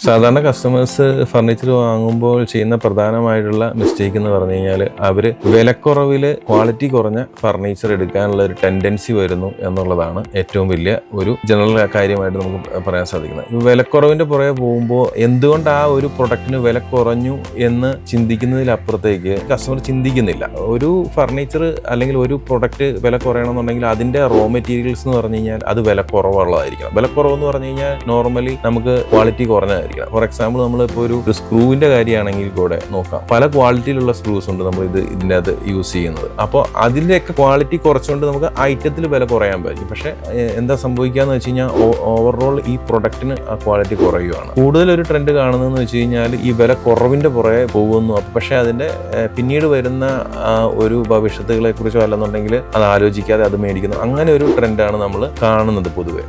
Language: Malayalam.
സാധാരണ കസ്റ്റമേഴ്സ് ഫർണിച്ചർ വാങ്ങുമ്പോൾ ചെയ്യുന്ന പ്രധാനമായിട്ടുള്ള മിസ്റ്റേക്ക് എന്ന് പറഞ്ഞു കഴിഞ്ഞാൽ അവർ വിലക്കുറവിൽ ക്വാളിറ്റി കുറഞ്ഞ ഫർണിച്ചർ എടുക്കാനുള്ള ഒരു ടെൻഡൻസി വരുന്നു എന്നുള്ളതാണ് ഏറ്റവും വലിയ ഒരു ജനറൽ കാര്യമായിട്ട് നമുക്ക് പറയാൻ സാധിക്കുന്നത്. വിലക്കുറവിന്റെ പുറകെ പോകുമ്പോൾ എന്തുകൊണ്ട് ആ ഒരു പ്രൊഡക്റ്റിന് വില കുറഞ്ഞു എന്ന് ചിന്തിക്കുന്നതിലപ്പുറത്തേക്ക് കസ്റ്റമർ ചിന്തിക്കുന്നില്ല. ഒരു ഫർണിച്ചർ അല്ലെങ്കിൽ ഒരു പ്രൊഡക്റ്റ് വില കുറയണമെന്നുണ്ടെങ്കിൽ അതിന്റെ റോ മെറ്റീരിയൽസ് എന്ന് പറഞ്ഞു കഴിഞ്ഞാൽ അത് വില കുറവുള്ളതായിരിക്കണം. വില കുറവെന്ന് പറഞ്ഞു കഴിഞ്ഞാൽ നോർമലി നമുക്ക് ക്വാളിറ്റി കുറഞ്ഞതായിരിക്കണം. ഫോർ എക്സാമ്പിൾ നമ്മളിപ്പോൾ ഒരു സ്ക്രൂവിന്റെ കാര്യമാണെങ്കിൽ കൂടെ നോക്കാം, പല ക്വാളിറ്റിയിലുള്ള സ്ക്രൂസ് ഉണ്ട് നമ്മൾ ഇതിൻ്റെ അത് യൂസ് ചെയ്യുന്നത്. അപ്പോൾ അതിൻ്റെയൊക്കെ ക്വാളിറ്റി കുറച്ചുകൊണ്ട് നമുക്ക് ഐറ്റത്തിൽ വില കുറയാൻ പറ്റും. പക്ഷെ എന്താ സംഭവിക്കാന്ന് വെച്ച് കഴിഞ്ഞാൽ ഓവറോൾ ഈ പ്രൊഡക്റ്റിന് ആ ക്വാളിറ്റി കുറയുകയാണ്. കൂടുതലൊരു ട്രെൻഡ് കാണുന്നതെന്ന് വെച്ച് കഴിഞ്ഞാൽ ഈ വില കുറവിന്റെ പുറകെ പോകുന്നു. പക്ഷെ അതിന്റെ പിന്നീട് വരുന്ന ഒരു ഭവിഷ്യത്തുകളെ കുറിച്ചോ അല്ലെന്നുണ്ടെങ്കിൽ അത് ആലോചിക്കാതെ അത് മേടിക്കുന്നു. അങ്ങനെ ഒരു ട്രെൻഡാണ് നമ്മൾ കാണുന്നത് പൊതുവെ.